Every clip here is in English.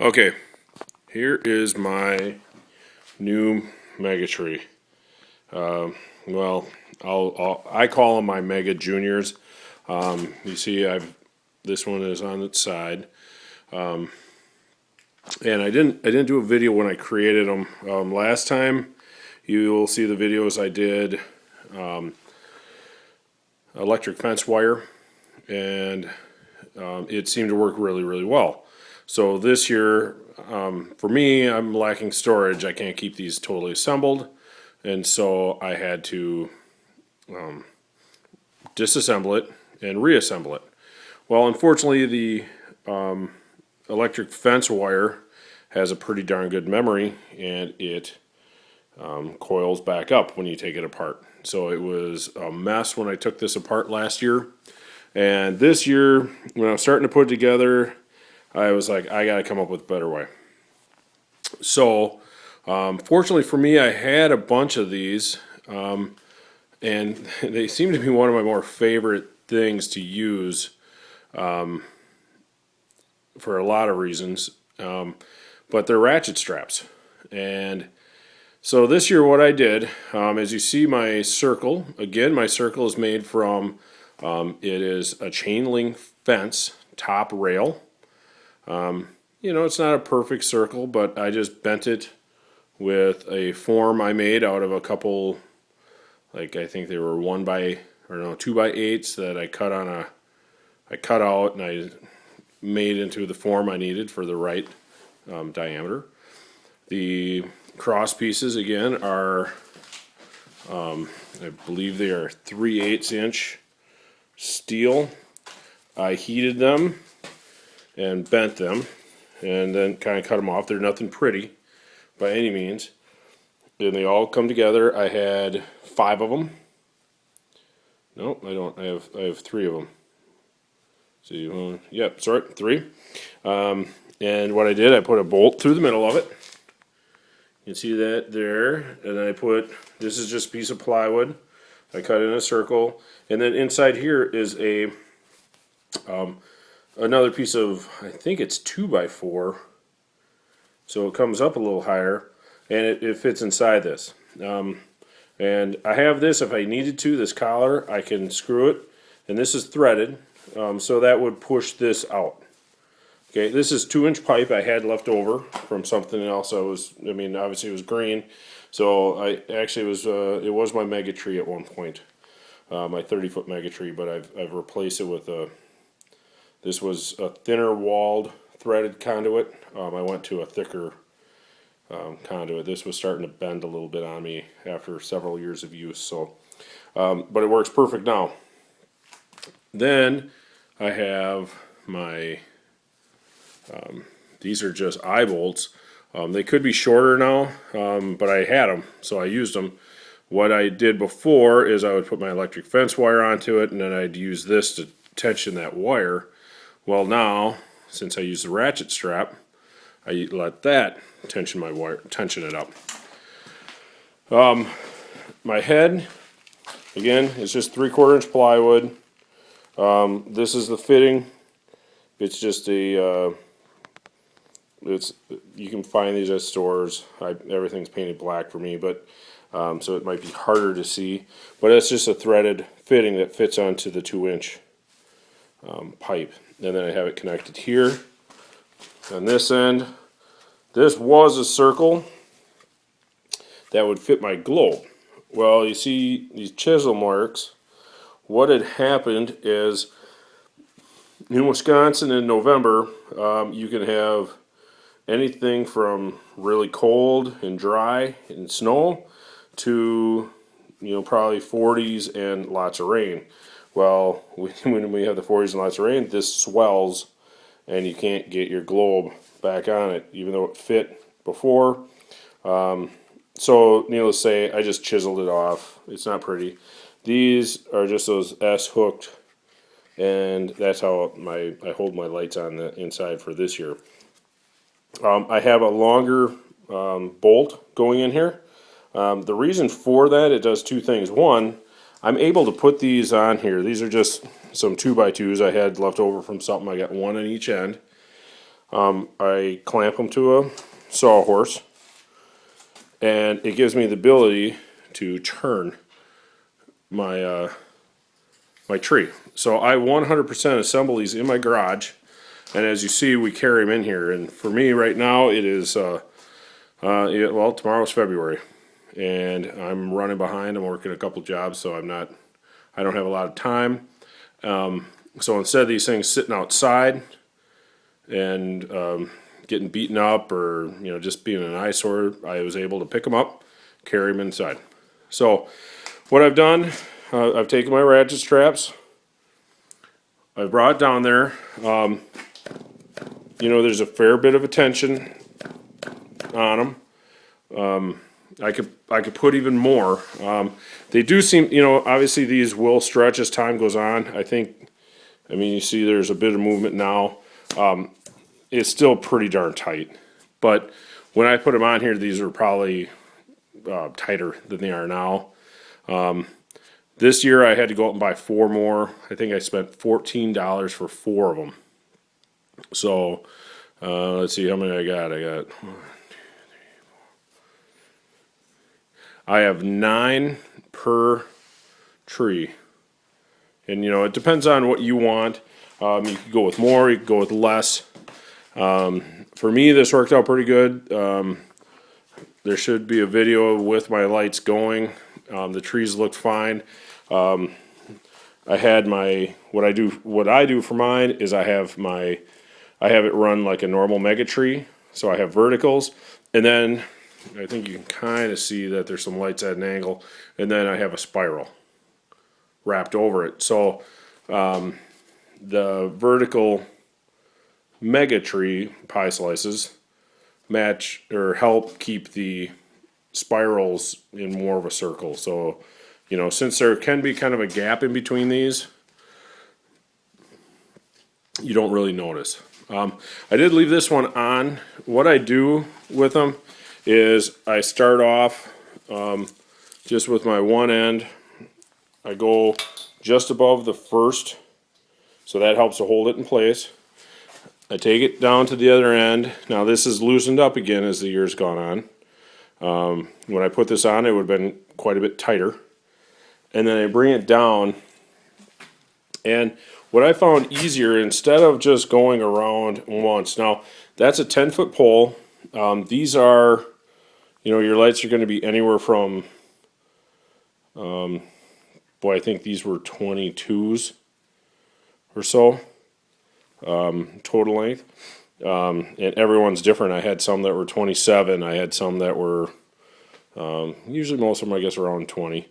Okay, here is my new Mega Tree. Well, I call them my Mega Juniors. You see, this one is on its side, and I didn't do a video when I created them last time. You will see the videos I did electric fence wire, and it seemed to work really well. So this year, for me, I'm lacking storage. I can't keep these totally assembled, and so I had to disassemble it and reassemble it. Well, unfortunately, the electric fence wire has a pretty darn good memory, and it coils back up when you take it apart. So it was a mess when I took this apart last year. And this year, when I was starting to put it together, I was like, I got to come up with a better way. So, fortunately for me, I had a bunch of these, and they seem to be one of my more favorite things to use for a lot of reasons. But they're ratchet straps. And so this year what I did, as you see my circle, again, my circle is made from, it is a chain link fence top rail. It's not a perfect circle, but I just bent it with a form I made out of a couple, like I think they were 2x8s that I cut out and I made into the form I needed for the right diameter. The cross pieces again are, I believe they are 3/8 inch steel. I heated them and bent them and then kind of cut them off. They're nothing pretty by any means. And they all come together. I had 5 of them. No, I don't. I have 3 of them. See, yep, sorry, 3. And what I did, I put a bolt through the middle of it. You can see that there. And then this is just a piece of plywood. I cut in a circle. And then inside here is another piece of, I think it's 2x4. So it comes up a little higher. And it fits inside this. And I have this, if I needed to, this collar, I can screw it. And this is threaded. So that would push this out. Okay, this is 2-inch pipe I had left over from something else. Obviously it was green. So it was my Mega Tree at one point. My 30-foot Mega Tree, but I've replaced it with this was a thinner walled threaded conduit. I went to a thicker conduit. This was starting to bend a little bit on me after several years of use. So, but it works perfect now. Then I have my, these are just eye bolts. They could be shorter now, but I had them, so I used them. What I did before is I would put my electric fence wire onto it, and then I'd use this to tension that wire. Well, now, since I use the ratchet strap, I let that tension it up. My head, again, is just 3/4 inch plywood. This is the fitting. It's just you can find these at stores. Everything's painted black for me, but so it might be harder to see. But it's just a threaded fitting that fits onto the 2-inch pipe. And then I have it connected here. On this end, this was a circle that would fit my globe. Well, you see these chisel marks. What had happened is in Wisconsin in November, you can have anything from really cold and dry and snow to probably 40s and lots of rain. Well, when we have the 40s and lots of rain, this swells and you can't get your globe back on it, even though it fit before. So needless to say, I just chiseled it off. It's not pretty. These are just those S-hooked, and that's how I hold my lights on the inside for this year. I have a longer bolt going in here. The reason for that, it does 2 things. One, I'm able to put these on here. These are just some 2x2s I had left over from something. I got 1 on each end. I clamp them to a sawhorse, and it gives me the ability to turn my my tree. So I 100% assemble these in my garage, and as you see, we carry them in here. And for me right now, it is yeah, well, tomorrow's February, and I'm running behind. I'm working a couple jobs, so I don't have a lot of time. So instead of these things sitting outside and getting beaten up or just being an eyesore, I was able to pick them up, carry them inside. So what I've done, I've taken my ratchet straps, I've brought it down there. There's a fair bit of attention on them. I could put even more. They do seem, obviously these will stretch as time goes on. I mean, you see there's a bit of movement now. It's still pretty darn tight. But when I put them on here, these are probably tighter than they are now. This year I had to go out and buy 4 more. I think I spent $14 for 4 of them. So let's see how many I got. I have 9 per tree. And it depends on what you want. You could go with more, you could go with less. For me, this worked out pretty good. There should be a video with my lights going. The trees looked fine. I had what I do for mine is I have it run like a normal mega tree. So I have verticals, and then I think you can kind of see that there's some lights at an angle, and then I have a spiral wrapped over it. So the vertical mega tree pie slices match or help keep the spirals in more of a circle. So since there can be kind of a gap in between these, you don't really notice. I did leave this one on. What I do with them is I start off just with my one end. I go just above the first, so that helps to hold it in place. I take it down to the other end. Now this is loosened up again as the year's gone on. When I put this on, it would have been quite a bit tighter. And then I bring it down, and what I found easier, instead of just going around once, now that's a 10-foot pole. These are, your lights are going to be anywhere from, I think these were 22s or so, total length. And everyone's different. I had some that were 27. I had some that were, usually most of them, I guess, around 20.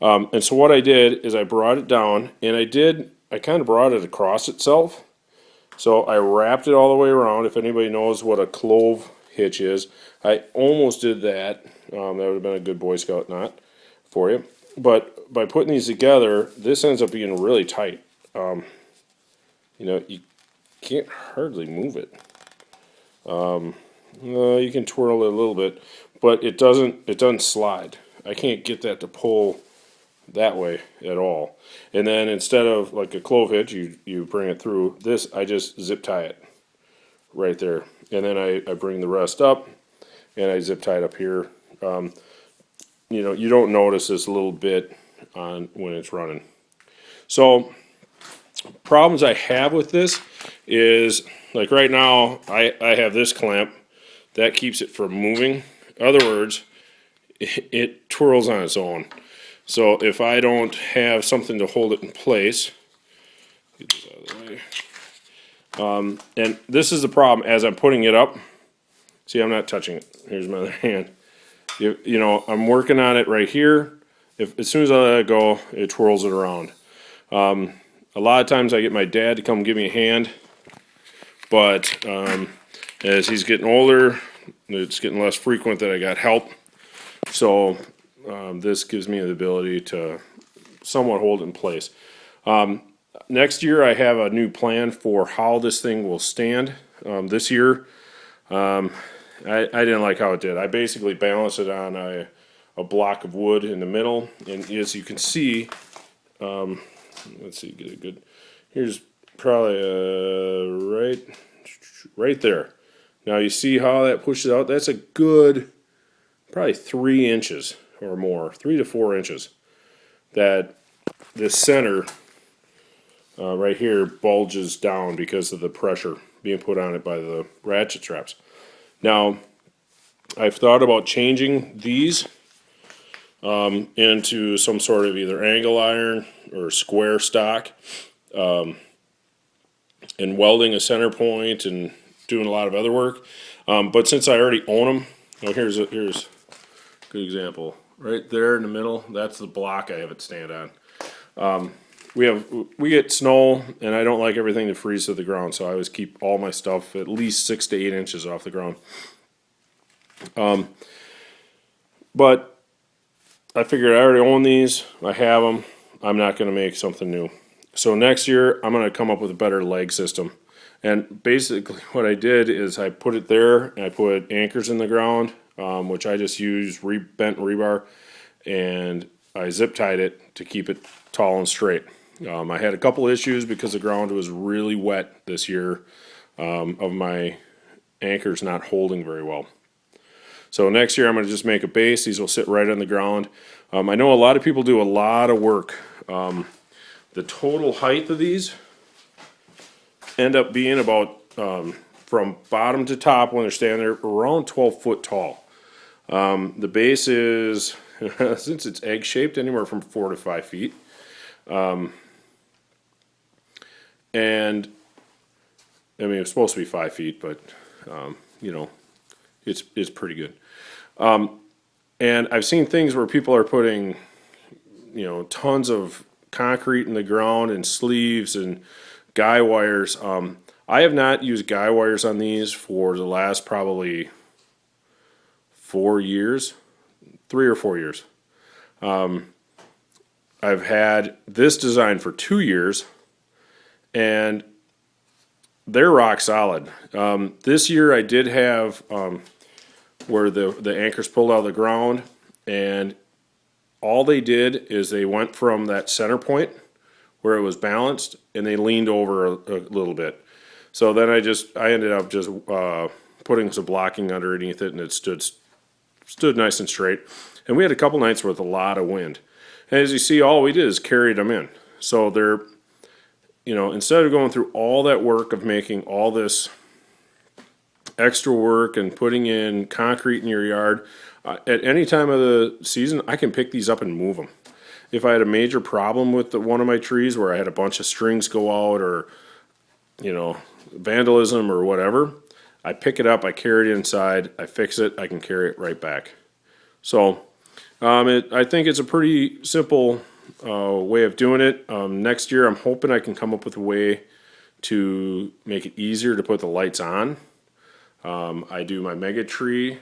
And so what I did is I brought it down, and I kind of brought it across itself. So I wrapped it all the way around. If anybody knows what a clove hitch is, I almost did that. That would have been a good Boy Scout knot for you. But by putting these together, this ends up being really tight. You can't hardly move it. You can twirl it a little bit, but it doesn't slide. I can't get that to pull that way at all. And then instead of like a clove hitch, you bring it through this, I just zip tie it right there. And then I bring the rest up and I zip tie it up here. You don't notice this little bit on when it's running. So problems I have with this is, like right now I have this clamp that keeps it from moving. In other words, it twirls on its own. So if I don't have something to hold it in place, get this out of the way. And this is the problem as I'm putting it up. See, I'm not touching it. Here's my other hand. I'm working on it right here. As soon as I let it go, it twirls it around. A lot of times I get my dad to come give me a hand, but as he's getting older, it's getting less frequent that I got help. So this gives me the ability to somewhat hold it in place. Next year I have a new plan for how this thing will stand. This year I didn't like how it did. I basically balanced it on a block of wood in the middle, and as you can see, let's see, get a good, here's probably right, right there. Now you see how that pushes out? That's a good, probably 3 inches or more, 3 to 4 inches. That this center right here bulges down because of the pressure being put on it by the ratchet straps. Now, I've thought about changing these into some sort of either angle iron or square stock, and welding a center point and doing a lot of other work. But since I already own them, here's a good example. Right there in the middle, that's the block I have it stand on. We get snow, and I don't like everything to freeze to the ground, so I always keep all my stuff at least 6 to 8 inches off the ground. But I figured I already own these. I have them. I'm not going to make something new. So next year, I'm going to come up with a better leg system. And basically what I did is I put it there, and I put anchors in the ground, which I just used bent rebar, and I zip tied it to keep it tall and straight. I had a couple issues because the ground was really wet this year, of my anchors not holding very well. So next year I'm going to just make a base. These will sit right on the ground. I know a lot of people do a lot of work. The total height of these end up being about, from bottom to top when they're standing there, around 12 foot tall. The base is, since it's egg shaped, anywhere from 4 to 5 feet. And I mean, it's supposed to be 5 feet, but it's pretty good. And I've seen things where people are putting, tons of concrete in the ground and sleeves and guy wires. I have not used guy wires on these for the last probably 4 years, 3 or 4 years. I've had this design for 2 years, and they're rock solid. This year I did have where the anchors pulled out of the ground, and all they did is they went from that center point where it was balanced, and they leaned over a little bit. So then I ended up just putting some blocking underneath it, and it stood nice and straight. And we had a couple nights with a lot of wind. And as you see, all we did is carried them in. So they're, instead of going through all that work of making all this extra work and putting in concrete in your yard, at any time of the season, I can pick these up and move them. If I had a major problem with one of my trees where I had a bunch of strings go out, or, vandalism or whatever, I pick it up, I carry it inside, I fix it, I can carry it right back. So I think it's a pretty simple way of doing it. Next year I'm hoping I can come up with a way to make it easier to put the lights on. I do my mega tree.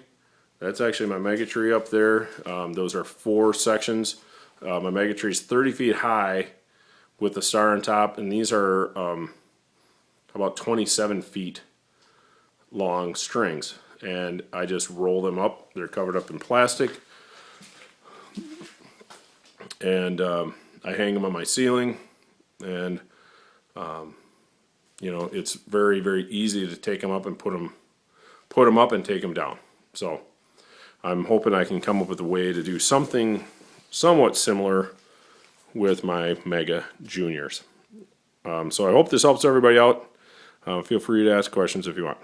That's actually my mega tree up there. Those are 4 sections. My mega tree is 30 feet high with the star on top, and these are about 27 feet long strings. And I just roll them up. They're covered up in plastic. And I hang them on my ceiling. And, it's very, very easy to take them up and put them up and take them down. So I'm hoping I can come up with a way to do something somewhat similar with my Mega Juniors. So I hope this helps everybody out. Feel free to ask questions if you want.